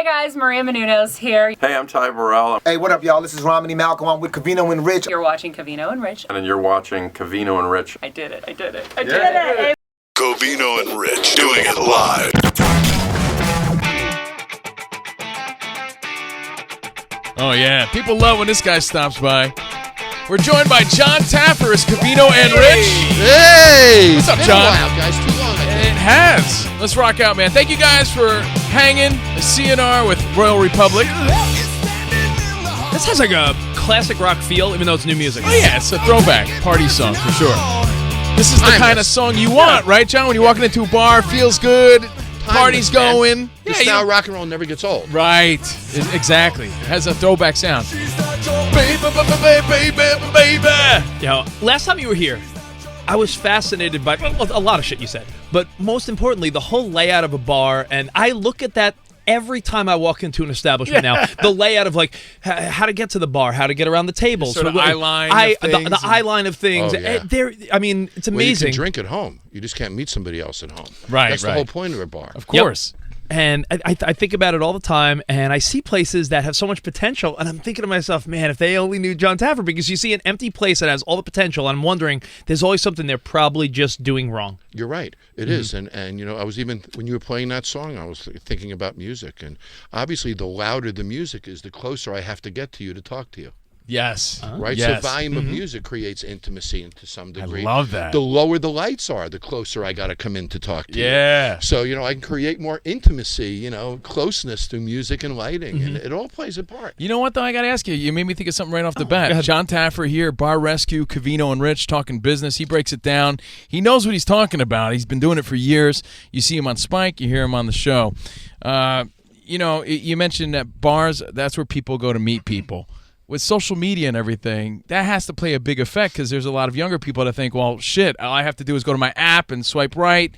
Hi guys, Maria Menounos here. Hey, I'm Ty Burrell. Hey, what up, y'all? This is Romany Malcolm. I'm with Covino and Rich. You're watching Covino and Rich. And you're watching Covino and Rich. I did it. I did it. Covino and Rich doing it live. Oh, yeah. People love when this guy stops by. We're joined by Jon Taffer as Covino and Rich. Hey! What's up, Been John? a while, guys. Too long, I think. It has. Let's rock out, man. Thank you guys for hanging. The CNR with Royal Republic. This has like a classic rock feel, even though it's new music. Oh, yeah. It's a throwback party song for sure. This is the kind of song you want, right, John? When you're walking into a bar, feels good, party's going. The style rock and roll never gets old. Right. Exactly. It has a throwback sound. Baby, baby, baby, baby. You know, last time you were here, I was fascinated by a lot of shit you said, but most importantly, the whole layout of a bar, and I look at that every time I walk into an establishment now. The layout of like how to get to the bar, how to get around the tables, sort of eye line of things. The eye line of things. Oh, yeah. I mean, it's amazing. Well, you can drink at home. You just can't meet somebody else at home. Right, That's the whole point of a bar. Of course. Yep. And I think about it all the time, and I see places that have so much potential, and I'm thinking to myself, man, if they only knew Jon Taffer, because you see an empty place that has all the potential, and I'm wondering, there's always something they're probably just doing wrong. You're right. It is. And you know, I was even, when you were playing that song, I was thinking about music. And obviously, the louder the music is, the closer I have to get to you to talk to you. Yes. Right? Yes. So volume of music creates intimacy to some degree. I love that. The lower the lights are, the closer I got to come in to talk to you. Yeah. So, you know, I can create more intimacy, you know, closeness through music and lighting. And it all plays a part. You know what, though? I got to ask you. You made me think of something right off the bat. Jon Taffer here, Bar Rescue, Covino and Rich, talking business. He breaks it down. He knows what he's talking about. He's been doing it for years. You see him on Spike. You hear him on the show. You know, you mentioned that bars, that's where people go to meet people. With social media and everything, that has to play a big effect because there's a lot of younger people that think, well, shit, all I have to do is go to my app and swipe right.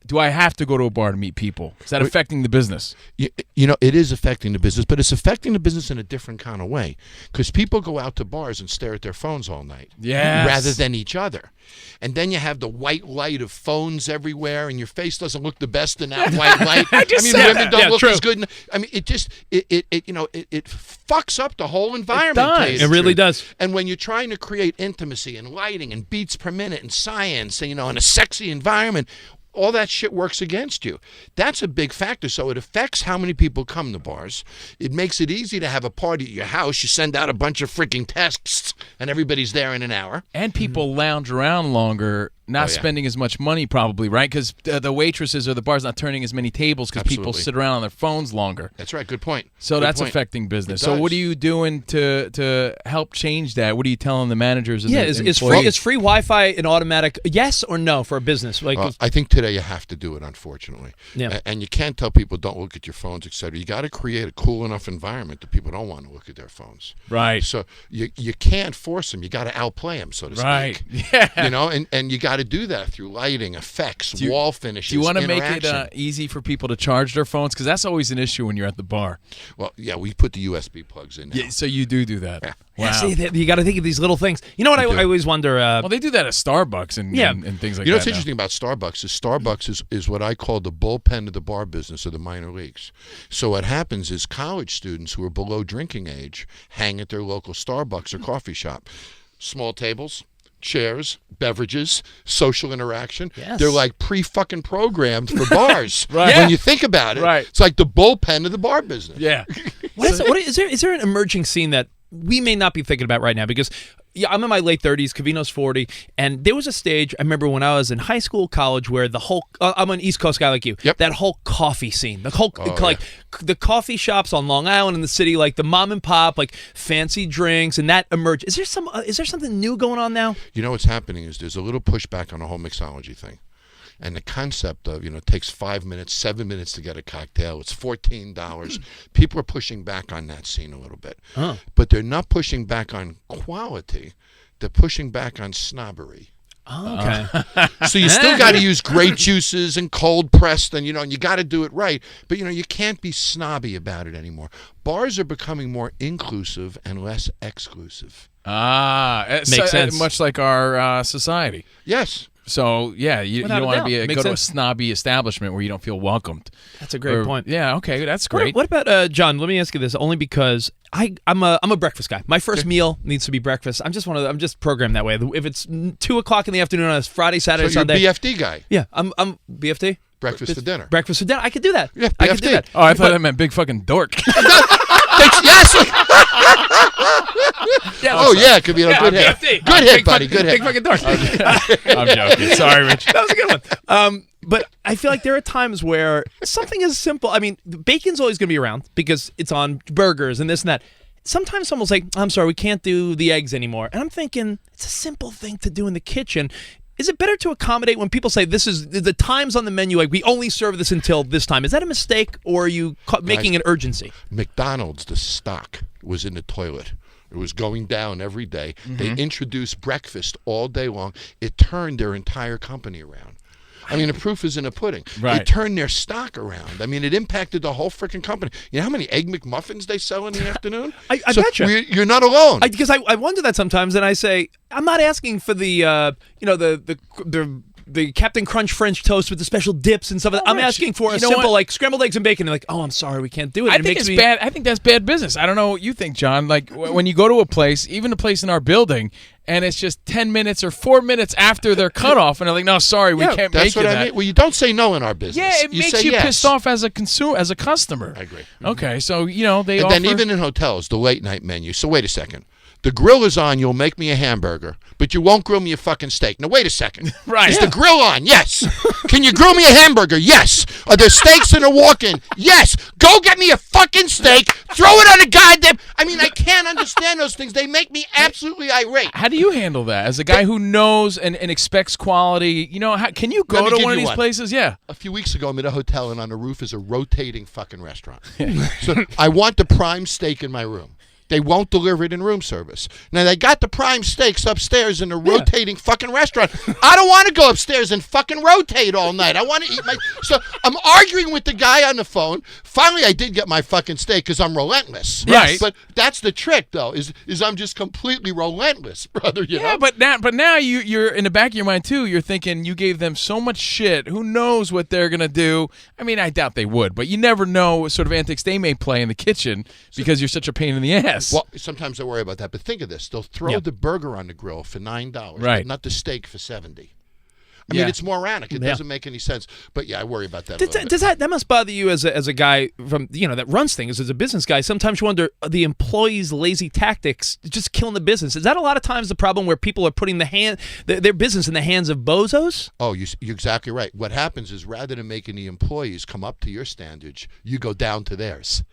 Do I have to go to a bar to meet people? Is that affecting the business? You know, it is affecting the business, but it's affecting the business in a different kind of way because people go out to bars and stare at their phones all night rather than each other. And then you have the white light of phones everywhere, and your face doesn't look the best in that white light. I mean, women don't look as good. I mean, it just it fucks up the whole environment. It really does. And when you're trying to create intimacy and lighting and beats per minute and science, and, you know, in a sexy environment, all that shit works against you. That's a big factor. So it affects how many people come to bars. It makes it easy to have a party at your house. You send out a bunch of freaking texts, and everybody's there in an hour. And people lounge around longer, not spending as much money probably, right? Because the waitresses or the bars not turning as many tables because people sit around on their phones longer. That's right. Good point. So that's affecting business. So what are you doing to help change that? What are you telling the managers? And is free Wi-Fi an automatic yes or no for a business? Like, I think today you have to do it, unfortunately. Yeah. And you can't tell people don't look at your phones, etc. You got to create a cool enough environment that people don't want to look at their phones. Right. So you can't force them. You got to outplay them, so to speak. Right. Yeah. You know, and you got to do that through lighting, effects, wall finishes. Do you want to make it easy for people to charge their phones? Because that's always an issue when you're at the bar. Well, yeah, we put the USB plugs in now. Yeah, so you do that. Yeah. Wow. See, you got to think of these little things. You know what I always wonder? Well, they do that at Starbucks and things like that. You know what's interesting about Starbucks is Starbucks is what I call the bullpen of the bar business of the minor leagues. So what happens is college students who are below drinking age hang at their local Starbucks or coffee shop. Small tables, chairs, beverages, social interaction. Yes. They're like pre-fucking programmed for bars. Right. When you think about it, right. It's like the bullpen of the bar business. Yeah. Is there an emerging scene that we may not be thinking about right now? Because I'm in my late 30s, Covino's 40, and there was a stage, I remember when I was in high school, college, where the whole, I'm an East Coast guy like you, that whole coffee scene, the whole, the coffee shops on Long Island in the city, like the mom and pop, like fancy drinks, and that emerged. Is there something new going on now? You know what's happening is there's a little pushback on the whole mixology thing. And the concept of, you know, it takes 5 minutes, 7 minutes to get a cocktail. It's $14. People are pushing back on that scene a little bit. But they're not pushing back on quality. They're pushing back on snobbery. Oh, okay. So you still got to use great juices and cold pressed, and, you know, and you got to do it right. But, you know, you can't be snobby about it anymore. Bars are becoming more inclusive and less exclusive. Makes sense. Much like our society. Yes. So yeah, you Without don't a want doubt. to Makes go to a sense. snobby establishment where you don't feel welcomed. That's a great point. Yeah, okay, that's great. What about John? Let me ask you this, only because I'm a breakfast guy. My first meal needs to be breakfast. I'm just programmed that way. If it's 2:00 in the afternoon on a Friday, Saturday, So you're Sunday. a BFD guy. Yeah, I'm BFD. Breakfast for dinner. Breakfast for dinner. I could do that. Yeah, I could do BFD. that. Oh, I thought that meant big fucking dork. Yes. Oh yeah, it could be a good hit. BFD. Good hit, buddy. Good Big hit. fucking dork. I'm joking. Sorry, Rich. That was a good one. But I feel like there are times where something is simple. I mean, bacon's always going to be around because it's on burgers and this and that. Sometimes someone will say, I'm sorry, we can't do the eggs anymore. And I'm thinking, it's a simple thing to do in the kitchen. Is it better to accommodate when people say this is the times on the menu, like we only serve this until this time? Is that a mistake, or are you making an urgency? McDonald's, the stock was in the toilet. It was going down every day. They introduced breakfast all day long. It turned their entire company around. I mean, the proof is in the pudding. Right. It turned their stock around. I mean, it impacted the whole freaking company. You know how many Egg McMuffins they sell in the afternoon? I So betcha. you're not alone. Because I wonder that sometimes, and I say, I'm not asking for the Captain Crunch French toast with the special dips and stuff. I'm Rich, asking for a you know simple what? like scrambled eggs and bacon. And like, oh, I'm sorry, we can't do it. I And it think makes it's me bad. I think that's bad business. I don't know what you think, John. Like when you go to a place, even a place in our building, and it's just 10 minutes or 4 minutes after their cutoff, and they're like, "No, sorry, we can't that's make what you I that." mean. Well, you don't say no in our business. Yeah, it makes say you yes. pissed off as a consumer, as a customer. I agree. Okay, so they And offer. then even in hotels, the late night menu. So wait a second. The grill is on. You'll make me a hamburger, but you won't grill me a fucking steak. Now wait a second. Right. Is the grill on? Yes. Can you grill me a hamburger? Yes. Are there steaks in a walk-in? Yes. Go get me a fucking steak. Throw it on a goddamn. I mean, I can't understand those things. They make me absolutely irate. How do you handle that as a guy who knows and expects quality? Can you go Let me to give one of you these one. places? Yeah. A few weeks ago, I'm at a hotel, and on the roof is a rotating fucking restaurant. So I want the prime steak in my room. They won't deliver it in room service. Now, they got the prime steaks upstairs in a rotating fucking restaurant. I don't want to go upstairs and fucking rotate all night. I want to eat my... So I'm arguing with the guy on the phone. Finally, I did get my fucking steak because I'm relentless. Right. But that's the trick, though, is I'm just completely relentless, brother. You know? But now you're in the back of your mind too. You're thinking you gave them so much shit. Who knows what they're gonna do? I mean, I doubt they would, but you never know what sort of antics they may play in the kitchen because you're such a pain in the ass. Well, sometimes I worry about that, but think of this. They'll throw the burger on the grill for $9, Right. but not the steak for $70. I Yeah. mean, it's moronic. It doesn't make any sense. But yeah, I worry about that a little bit. Does that must bother you as a guy from that runs things, as a business guy? Sometimes you wonder, are the employees' lazy tactics just killing the business? Is that a lot of times the problem where people are putting their business in the hands of bozos? Oh, you're exactly right. What happens is rather than making the employees come up to your standards, you go down to theirs.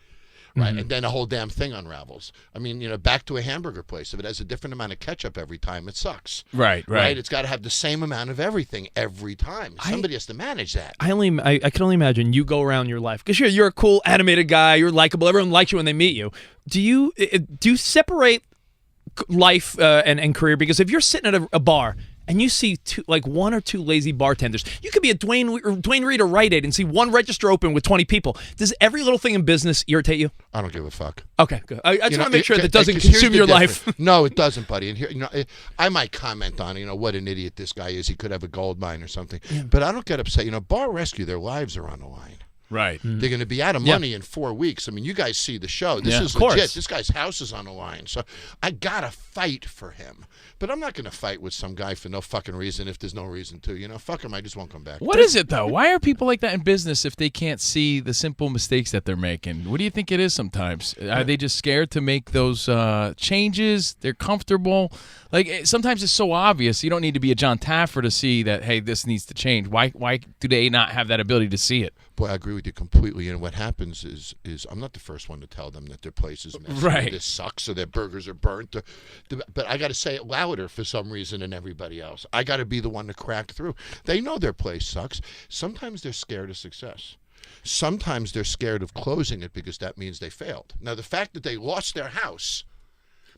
Right, and then the whole damn thing unravels. I mean, back to a hamburger place. If it has a different amount of ketchup every time, it sucks. Right. It's got to have the same amount of everything every time. Somebody has to manage that. I can only imagine you go around your life because you're a cool animated guy. You're likable. Everyone likes you when they meet you. Do you separate life and career? Because if you're sitting at a bar and you see one or two lazy bartenders, you could be at Dwayne Reed or Rite Aid and see one register open with 20 people. Does every little thing in business irritate you? I don't give a fuck. Okay, good. I just want to make sure that it- doesn't 'cause here's consume the your difference. life. No, it doesn't, buddy. And here, I might comment on, what an idiot this guy is. He could have a gold mine or something. But I don't get upset. Bar Rescue, their lives are on the line. Right. They're going to be out of money in 4 weeks. I mean, you guys see the show. This is of course. legit. This guy's house is on the line. So I got to fight for him. But I'm not going to fight with some guy for no fucking reason if there's no reason to. Fuck him. I just won't come back. What is it, though? Why are people like that in business if they can't see the simple mistakes that they're making? What do you think it is sometimes? Are they just scared to make those changes? They're comfortable? Sometimes it's so obvious. You don't need to be a Jon Taffer to see that, hey, this needs to change. Why do they not have that ability to see it? Boy, I agree with you completely. And what happens is I'm not the first one to tell them that their place is messy, Right. or this sucks, or their burgers are burnt. But I got to say it louder for some reason than everybody else. I got to be the one to crack through. They know their place sucks. Sometimes they're scared of success. Sometimes they're scared of closing it because that means they failed. Now, the fact that they lost their house,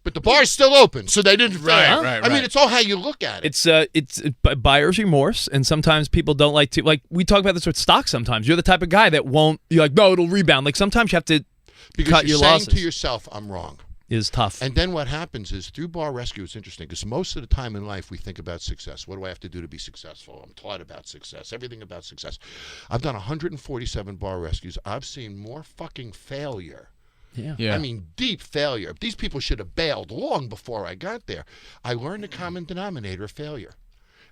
but the bar's still open, so they didn't fail. Right. I mean, it's all how you look at it. It's buyer's remorse, and sometimes people don't like to. We talk about this with stocks. Sometimes you're the type of guy that won't. You're like, no, it'll rebound. Sometimes you have to Because cut you're your saying losses. to yourself, I'm wrong. is tough. And then what happens is through bar rescue, it's interesting because most of the time in life we think about success. What do I have to do to be successful? I'm taught about success, everything about success. I've done 147 bar rescues. I've seen more fucking failure. Yeah. I mean, deep failure. These people should have bailed long before I got there. I learned the common denominator of failure.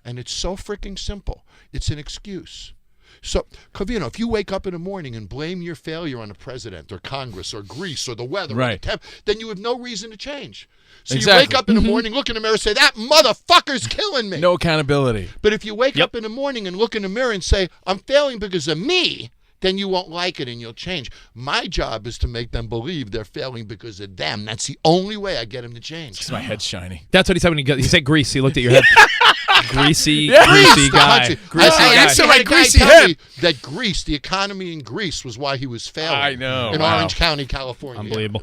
And it's so freaking simple. It's an excuse. So, Covino, if you wake up in the morning and blame your failure on the president or Congress or Greece or the weather or the temp, then you have no reason to change. So you wake up in the morning, look in the mirror and say, that motherfucker's killing me. No accountability. But if you wake up in the morning and look in the mirror and say, I'm failing because of me, then you won't like it and you'll change. My job is to make them believe they're failing because of them. That's the only way I get them to change. Because my head's shiny. That's what he said when he said grease. He looked at your head. Greasy Greece, guy. Greasy guy. I had a guy greasy tell head. me that Greece, the economy in Greece, was why he was failing. I know. In Wow. Orange County, California. Unbelievable.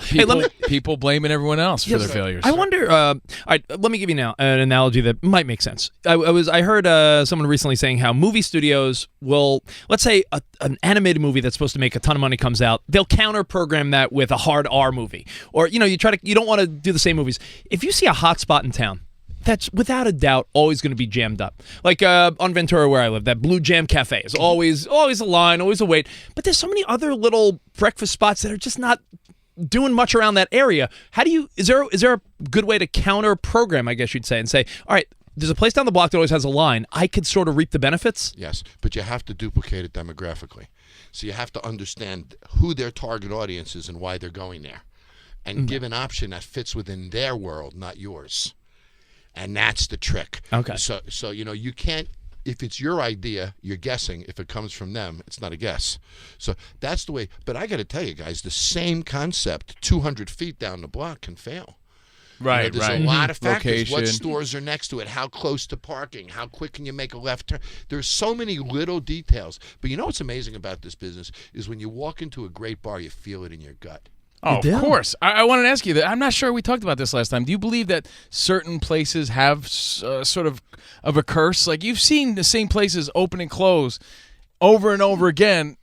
People blaming everyone else for their failures. I wonder. All right, let me give you now an analogy that might make sense. I heard someone recently saying how movie studios will, let's say, an animated movie that's supposed to make a ton of money comes out. They'll counter program that with a hard R movie, or you don't want to do the same movies. If you see a hot spot in town, that's without a doubt always going to be jammed up. Like on Ventura where I live, that Blue Jam Cafe is always a line, always a wait. But there's so many other little breakfast spots that are just not doing much around that area. Is there a good way to counter program, I guess you'd say, and say, all right, there's a place down the block that always has a line. I could sort of reap the benefits? Yes, but you have to duplicate it demographically. So you have to understand who their target audience is and why they're going there. And give an option that fits within their world, not yours. And that's the trick. Okay. So you can't, if it's your idea, you're guessing. If it comes from them, it's not a guess. So that's the way. But I got to tell you guys, the same concept 200 feet down the block can fail. Right, there's right. a lot of factors. Location. What stores are next to it? How close to parking? How quick can you make a left turn? There's so many little details. But you know what's amazing about this business is when you walk into a great bar, you feel it in your gut. Oh, of course. I wanted to ask you that. I'm not sure we talked about this last time. Do you believe that certain places have sort of a curse? Like you've seen the same places open and close over and over again,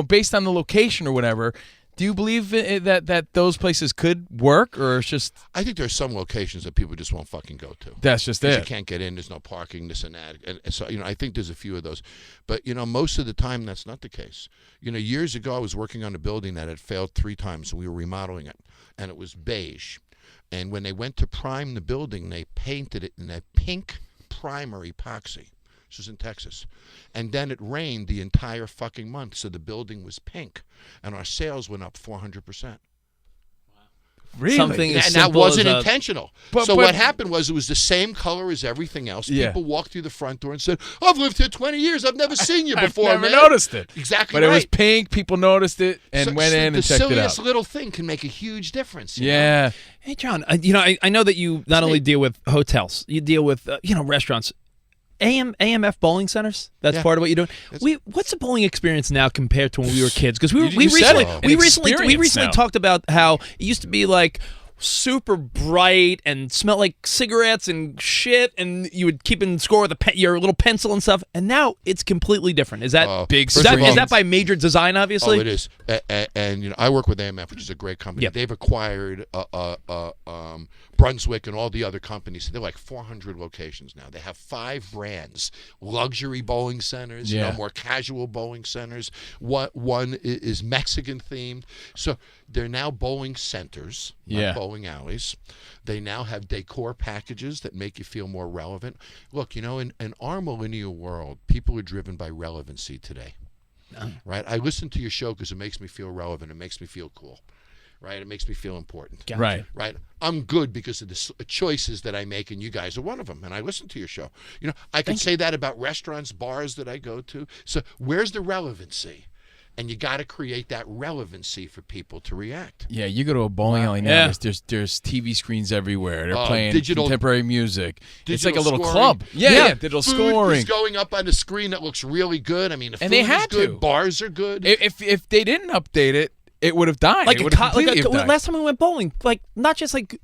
based on the location or whatever. Do you believe that those places could work, or it's just? I think there's some locations that people just won't fucking go to. That's just it. You can't get in. There's no parking. This and that. And so I think there's a few of those, but most of the time that's not the case. Years ago I was working on a building that had failed 3 times, and we were remodeling it, and it was beige. And when they went to prime the building, they painted it in a pink primer epoxy. This was in Texas. And then it rained the entire fucking month, so the building was pink. And our sales went up 400%. Really? Something as And that simple wasn't as intentional. But what happened was it was the same color as everything else. Yeah. People walked through the front door and said, I've lived here 20 years. I've never seen you before, I've never man. noticed it. Exactly But right. it was pink. People noticed it and went in and checked it The out. silliest little thing can make a huge difference. you know? Yeah. Hey, John, I know that you not only deal with hotels, you deal with restaurants. AMF bowling centers. That's part of what you're doing. What's the bowling experience now compared to when we were kids? Because we recently talked about how it used to be like super bright and smell like cigarettes and shit, and you would keep in score with your little pencil and stuff. And now it's completely different. Is that big? Is that by major design? Obviously, Oh, it is. And I work with AMF, which is a great company. Yep. They've acquired Brunswick and all the other companies. They're like 400 locations now. They have 5 brands: luxury bowling centers, more casual bowling centers. One is Mexican themed. So they're now bowling centers, not bowling alleys. They now have decor packages that make you feel more relevant. Look, in our millennial world, people are driven by relevancy today. Right? I listen to your show because it makes me feel relevant. It makes me feel cool. Right? It makes me feel important. Right. Right? I'm good because of the choices that I make, and you guys are one of them, and I listen to your show. I can say that about restaurants, bars that I go to. So where's the relevancy? And you got to create that relevancy for people to react. Yeah, you go to a bowling alley now. There's TV screens everywhere. They're playing contemporary music. It's like a little scoring. club. Yeah, digital Food scoring. is going up on the screen that looks really good. I mean, the food they had is good. to. Bars are good. If they didn't update it, it would have died. like it would have completely have died. last time we went bowling, like not just like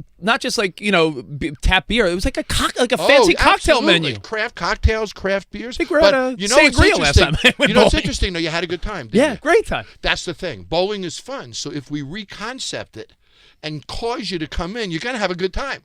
tap beer. It was like a fancy cocktail absolutely. menu. Craft cocktails, craft beers. I think we're at a sangria last time I went It's bowling. interesting though. You had a good time. Didn't you? Great time. That's the thing. Bowling is fun. So if we reconcept it and cause you to come in, you're going to have a good time.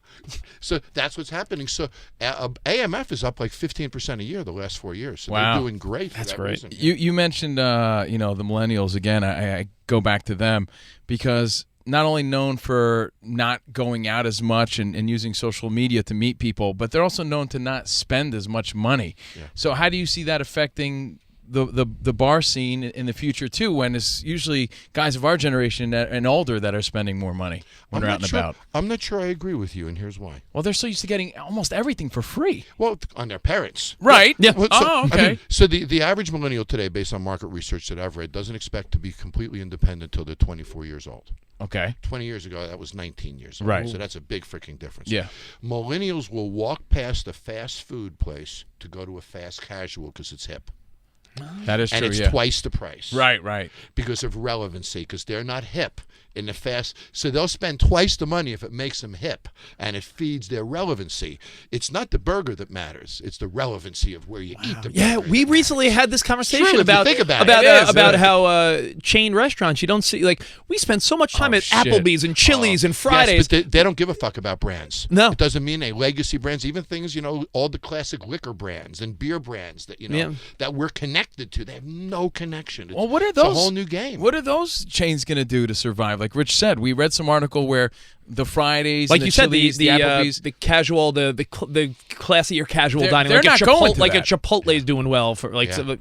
So that's what's happening. So AMF is up like 15% a year the last 4 years. So wow. they're doing great. For That's that great. reason. You mentioned the millennials again. I go back to them because not only known for not going out as much and using social media to meet people, but they're also known to not spend as much money. Yeah. So how do you see that affecting the bar scene in the future too, when it's usually guys of our generation and older that are spending more money when they're out and about? I'm not sure I agree with you, and here's why. Well, they're so used to getting almost everything for free. Well, on their parents. Right. Yeah. Well, Okay. I mean, so the average millennial today, based on market research that I've read, doesn't expect to be completely independent until they're 24 years old. Okay. 20 years ago, that was 19 years old. Right. So that's a big freaking difference. Yeah. Millennials will walk past a fast food place to go to a fast casual because it's hip. That is true, and it's yeah. twice the price. Right. Because of relevancy, because they're not hip in the fast. So they'll spend twice the money if it makes them hip and it feeds their relevancy. It's not the burger that matters. It's the relevancy of where you eat the burger. Yeah, we recently had this conversation True, if you about think about it. about how chain restaurants, you don't see, like, we spend so much time at shit. Applebee's and Chili's and Fridays. Yes, but they don't give a fuck about brands. No. It doesn't mean legacy brands, even things, all the classic liquor brands and beer brands that, that we're connected to. They have no connection. Well, what are those? It's a whole new game. What are those chains going to do to survive? Like Rich said, we read some article where the Fridays, like and you the said, Chili's, the Applebee's, the casual, the classier casual dining, they're like not going to like that. a Chipotle's doing well for like. Yeah.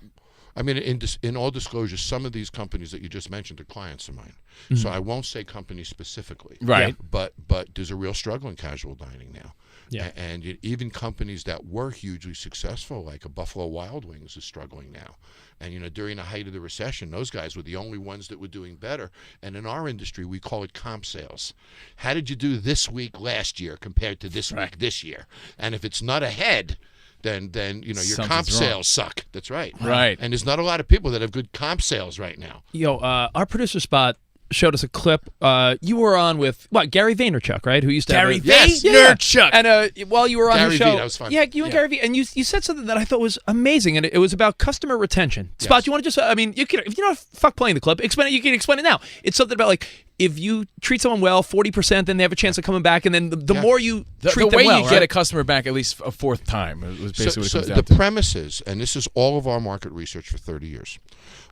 I mean, in all disclosure, some of these companies that you just mentioned are clients of mine. Mm-hmm. So I won't say companies specifically. Right. But there's a real struggle in casual dining now. Yeah. And even companies that were hugely successful, like a Buffalo Wild Wings, is struggling now. And, during the height of the recession, those guys were the only ones that were doing better. And in our industry, we call it comp sales. How did you do this week last year compared to this week this year? And if it's not ahead, then your Something's comp wrong. sales suck. That's right. Right. And there's not a lot of people that have good comp sales right now. Our producer Spot showed us a clip. You were on with Gary Vaynerchuk, right? Who used to Gary have Vaynerchuk. And while you were on Gary the V, show, that was fun. yeah, you and Gary V, and you said something that I thought was amazing, and it was about customer retention. Spot, Yes. you want to just? I mean, you can, if you know, fuck playing the clip. Explain it. You can explain it now. It's something about like, if you treat someone well, 40%, then they have a chance of coming back, and then the more you treat the them way well, you right? get a customer back at least a fourth time was basically what it comes down the to. premise is, and this is all of our market research for 30 years,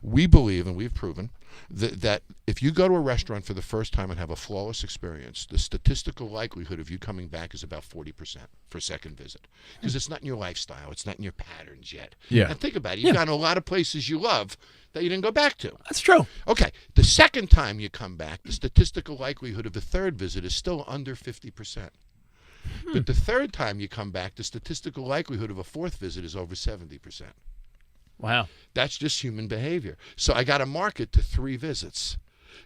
we believe, and we've proven, that if you go to a restaurant for the first time and have a flawless experience, the statistical likelihood of you coming back is about 40% for a second visit. Because it's not in your lifestyle. It's not in your patterns yet. Yeah. And think about it. You've gone to a lot of places you love that you didn't go back to. That's true. Okay. The second time you come back, the statistical likelihood of a third visit is still under 50%. But the third time you come back, the statistical likelihood of a fourth visit is over 70%. Wow. That's just human behavior. So I got to market to 3 visits.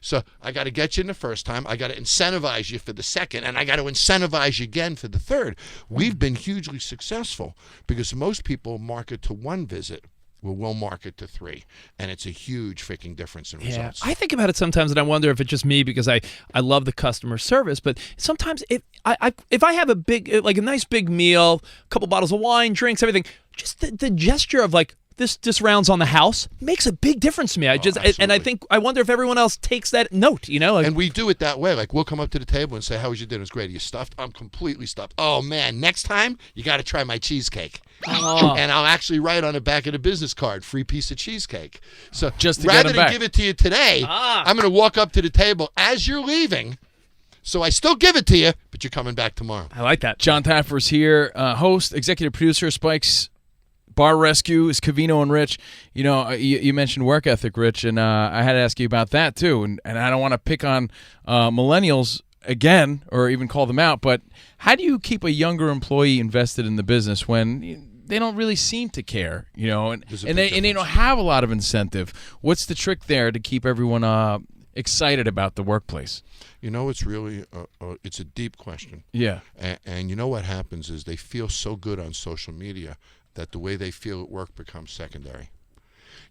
So I got to get you in the first time. I got to incentivize you for the second, and I got to incentivize you again for the third. We've been hugely successful because most people market to 1 visit. We'll market to 3, and it's a huge freaking difference in results. I think about it sometimes, and I wonder if it's just me because I love the customer service. But sometimes if I have a nice big meal, a couple bottles of wine, drinks, everything, just the gesture of like, this rounds on the house makes a big difference to me. I wonder if everyone else takes that note, And we do it that way. Like, we'll come up to the table and say, "How was your dinner? It's great. Are you stuffed?" "I'm completely stuffed." "Oh man, next time you got to try my cheesecake." And I'll actually write on the back of the business card, "Free piece of cheesecake." So Just to get rather them than back. give it to you today, I'm going to walk up to the table as you're leaving. So I still give it to you, but you're coming back tomorrow. I like that. Jon Taffer's here, host, executive producer, Spike's Bar Rescue is Covino and Rich. You mentioned work ethic, Rich, and I had to ask you about that too. And I don't want to pick on millennials again or even call them out, but how do you keep a younger employee invested in the business when they don't really seem to care, and they don't have a lot of incentive? What's the trick there to keep everyone excited about the workplace? It's really it's a deep question. Yeah. And you know what happens is they feel so good on social media that the way they feel at work becomes secondary.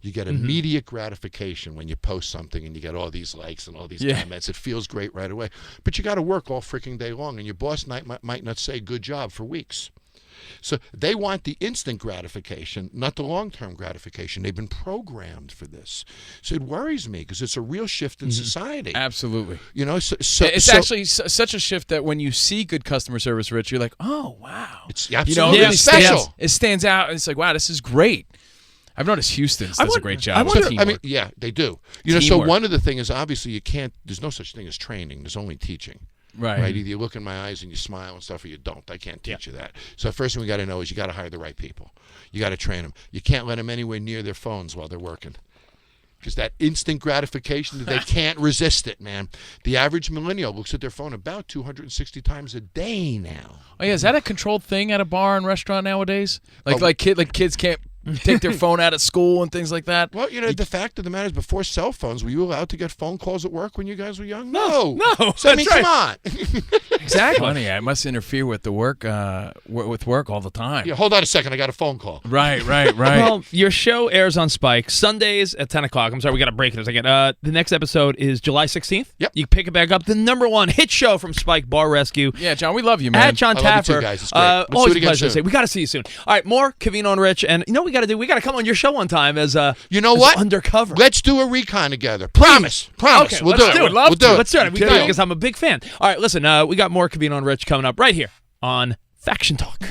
You get immediate gratification when you post something and you get all these likes and all these comments. It feels great right away. But you got to work all freaking day long, and your boss might not say good job for weeks. So they want the instant gratification, not the long-term gratification. They've been programmed for this. So it worries me because it's a real shift in society. Absolutely. You know, it's actually such a shift that when you see good customer service, Rich, you're like, oh, wow. It's absolutely really special. It stands out. It's like, wow, this is great. I've noticed Houston's does a great job. Yeah, they do. You know, so one of the things is obviously you can't. There's no such thing as training. There's only teaching. Right. Either you look in my eyes and you smile and stuff, or you don't. I can't teach you that. So the first thing we got to know is you got to hire the right people. You got to train them. You can't let them anywhere near their phones while they're working. Because that instant gratification, they can't resist it, man. The average millennial looks at their phone about 260 times a day now. Oh yeah, is that a controlled thing at a bar and restaurant nowadays? Like kids can't take their phone out at school and things like that? Well, you know, the fact of the matter is, before cell phones, were you allowed to get phone calls at work when you guys were young? No. So, I mean, come on. Exactly. Funny, it must interfere with the work, with work all the time. Yeah, hold on a second. I got a phone call. Right. Well, your show airs on Spike Sundays at 10 o'clock. I'm sorry, we got to break it in a second. The next episode is July 16th. Yep. You pick it back up. The #1 hit show from Spike, Bar Rescue. Yeah, John, we love you, man. At Jon I love Taffer. you too, guys. It's great. Let's do Always it a again pleasure to soon. say. We got to see you soon. All right, more Covino and Rich. And you know what we got to do? We got to come on your show one time as you know as what? undercover. Let's do a recon together. Promise. Okay, We'll let's do it. do it. We'll do it. Let's do it. We do it because I'm a big fan. All right, listen. We got more Covino and Rich coming up right here on Faction Talk.